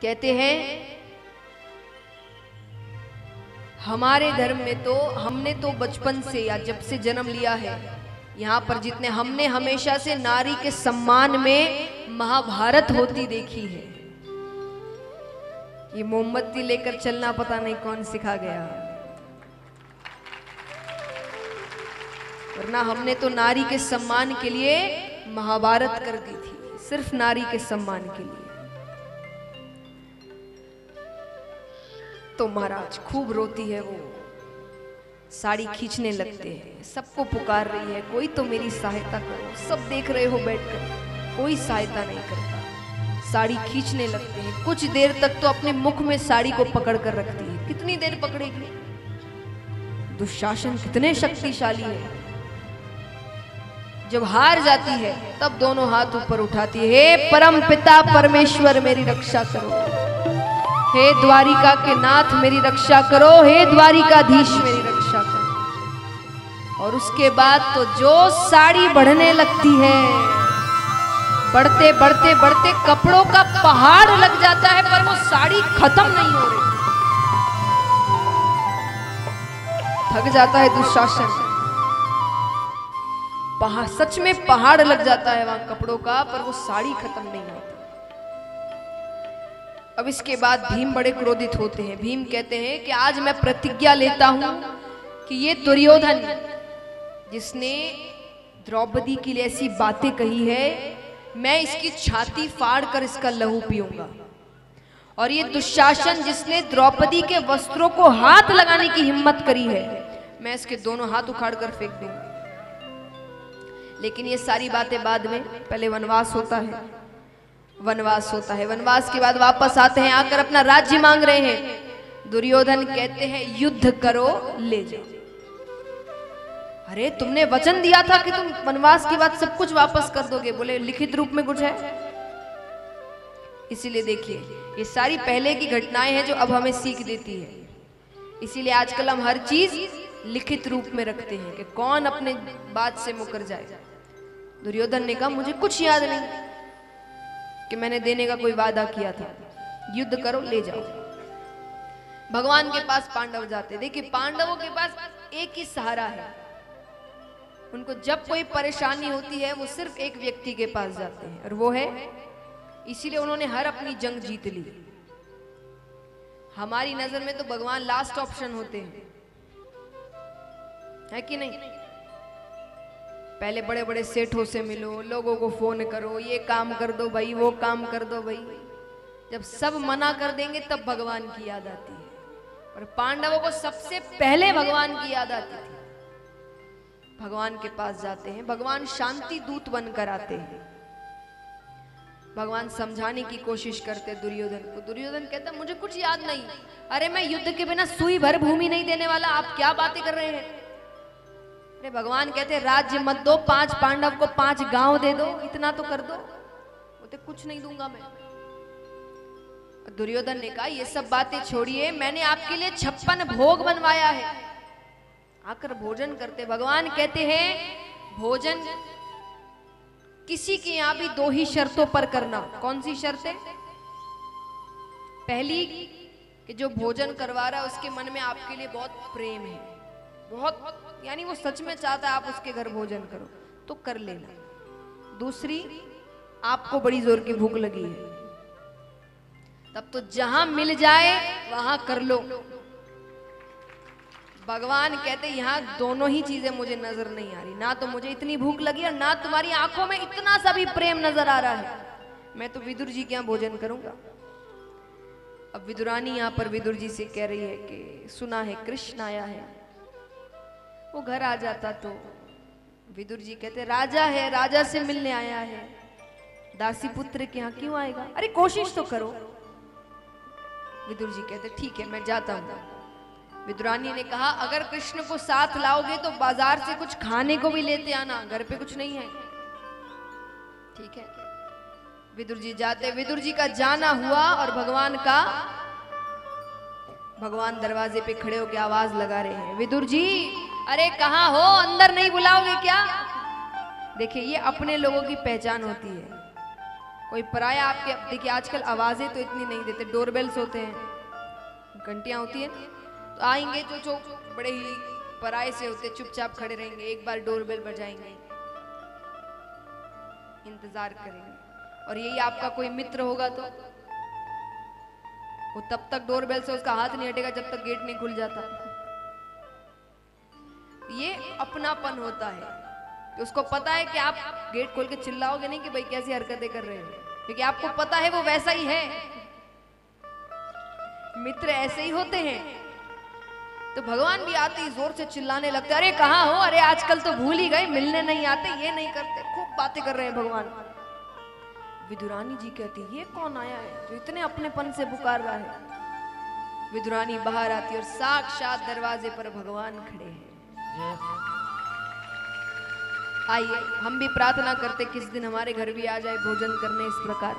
कहते हैं हमारे धर्म में तो हमने तो बचपन से या जब से जन्म लिया है यहाँ पर जितने हमने हमेशा से नारी के सम्मान में महाभारत होती देखी है। ये मोमबत्ती लेकर चलना पता नहीं कौन सिखा गया, वरना हमने तो नारी के सम्मान के लिए महाभारत कर दी थी, सिर्फ नारी के सम्मान के लिए। तो महाराज खूब रोती है वो, साड़ी खींचने लगते हैं, सबको पुकार रही है कोई तो मेरी सहायता करो। सब देख रहे हो बैठकर, कोई सहायता नहीं करता। साड़ी खींचने लगते हैं, कुछ देर तक तो अपने मुख में साड़ी को पकड़ कर रखती है। कितनी देर पकड़ेगी? दुशासन कितने शक्तिशाली है। जब हार जाती है तब दोनों हाथ ऊपर उठाती है, हे परम पिता परमेश्वर मेरी रक्षा करो, हे द्वारिका के नाथ मेरी रक्षा करो, हे द्वारिकाधीश मेरी रक्षा करो। और उसके बाद तो जो साड़ी बढ़ने लगती है, बढ़ते बढ़ते बढ़ते कपड़ों का पहाड़ लग जाता है, पर वो साड़ी खत्म नहीं हो रही। थक जाता है दुशासन, सच में पहाड़ लग जाता है वहां कपड़ों का, पर वो साड़ी खत्म नहीं होती। अब इसके बाद भीम बड़े क्रोधित होते हैं। भीम कहते हैं कि आज मैं प्रतिज्ञा लेता हूं कि ये दुर्योधन जिसने द्रौपदी के लिए ऐसी बातें कही है, मैं इसकी छाती फाड़ कर इसका लहू पीऊंगा। और ये दुशासन जिसने द्रौपदी के वस्त्रों को हाथ लगाने की हिम्मत करी है, मैं इसके दोनों हाथ उखाड़ कर फेंक दूंगा। लेकिन ये सारी बातें बाद में, पहले वनवास होता है। वनवास होता है, वनवास के बाद वापस आते हैं, आकर अपना राज्य मांग रहे हैं। दुर्योधन कहते हैं युद्ध करो, ले जाओ। अरे तुमने वचन दिया था कि तुम वनवास के बाद सब कुछ वापस कर दोगे। बोले लिखित रूप में कुछ है? इसीलिए देखिए ये सारी पहले की घटनाएं हैं जो अब हमें सीख देती है। इसीलिए आजकल हम हर चीज लिखित रूप में रखते हैं कि कौन अपने बात से मुकर जाए। दुर्योधन ने कहा मुझे कुछ याद नहीं कि मैंने देने का कोई वादा किया था, युद्ध करो, ले जाओ। भगवान के पास पांडव जाते। देखिए पांडवों के पास एक ही सहारा है, उनको जब कोई परेशानी होती है वो सिर्फ एक व्यक्ति के पास जाते हैं, और वो है, इसीलिए उन्होंने हर अपनी जंग जीत ली। हमारी नजर में तो भगवान लास्ट ऑप्शन होते हैं, है कि नहीं? पहले बड़े बड़े सेठों से मिलो, लोगों को फोन करो, ये काम कर दो भाई, वो काम कर दो भाई। जब सब मना कर देंगे तब भगवान की याद आती है। और पांडवों को सबसे पहले भगवान की याद आती थी। भगवान के पास जाते हैं, भगवान शांति दूत बनकर आते हैं। भगवान समझाने की कोशिश करते दुर्योधन को। दुर्योधन कहता मुझे कुछ याद नहीं। अरे मैं युद्ध के बिना सुई भर भूमि नहीं देने वाला, आप क्या बातें कर रहे हैं? अरे भगवान कहते राज्य मत दो, 5 पांडव को 5 गांव दे दो, इतना तो कर दो। बोलते कुछ नहीं दूंगा मैं। दुर्योधन ने कहा ये सब बातें छोड़िए, मैंने आपके लिए 56 भोग बनवाया है, आकर भोजन करते। भगवान कहते हैं भोजन किसी के यहां भी 2 ही शर्तों पर करना। कौन सी शर्तें? पहली कि जो भोजन करवा रहा है उसके मन में आपके लिए बहुत प्रेम है, बहुत, यानी वो सच में चाहता है आप उसके घर भोजन करो तो कर लेना। दूसरी, आपको बड़ी जोर की भूख लगी है, तब तो जहां मिल जाए वहां कर लो। भगवान कहते यहां दोनों ही चीजें मुझे नजर नहीं आ रही, ना तो मुझे इतनी भूख लगी और ना तुम्हारी आंखों में इतना सा भी प्रेम नजर आ रहा है। मैं तो विदुर जी के यहां भोजन करूंगा। अब विदुरानी यहां पर विदुर जी से कह रही है कि सुना है कृष्ण आया है। वो घर आ जाता तो विदुर जी कहते राजा है, राजा से मिलने आया है, दासी पुत्र के यहाँ क्यों आएगा? अरे कोशिश तो करो। विदुर जी कहते ठीक है मैं जाता हूँ। विदुरानी ने कहा अगर कृष्ण को साथ लाओगे तो बाजार से कुछ खाने को भी लेते आना, घर पे कुछ नहीं है। ठीक है। विदुर जी जाते। विदुर जी का जाना हुआ और भगवान दरवाजे पे खड़े होकर आवाज लगा रहे हैं विदुर जी अरे कहाँ हो, अंदर नहीं बुलाओगे क्या? देखिए ये अपने लोगों की पहचान होती है। कोई पराया आपके, देखिए आजकल आवाजें तो इतनी नहीं देते, डोरबेल्स होते हैं, घंटियां होती है, तो आएंगे जो बड़े ही पराये से होते, चुपचाप खड़े रहेंगे, एक बार डोरबेल बजाएंगे, इंतजार करेंगे। और यही आपका कोई मित्र होगा तो वो तब तक डोरबेल से उसका हाथ नहीं हटेगा जब तक गेट नहीं खुल जाता। ये अपनापन होता है कि उसको पता है कि आप गेट खोल के चिल्लाओगे नहीं कि भाई कैसी हरकतें कर रहे हैं, क्योंकि आपको पता है वो वैसा ही है। मित्र ऐसे ही होते हैं। तो भगवान भी आते ही जोर से चिल्लाने लगते, अरे कहाँ हो, अरे आजकल तो भूल ही गए, मिलने नहीं आते, ये नहीं करते, खूब बातें कर रहे हैं भगवान। विदुरानी जी कहती, ये कौन आया है जो इतने अपनेपन से पुकार रहा है। विदुरानी बाहर आती और साक्षात दरवाजे पर भगवान खड़े हैं। आइए हम भी प्रार्थना करते किस दिन हमारे घर भी आ जाए भोजन करने इस प्रकार।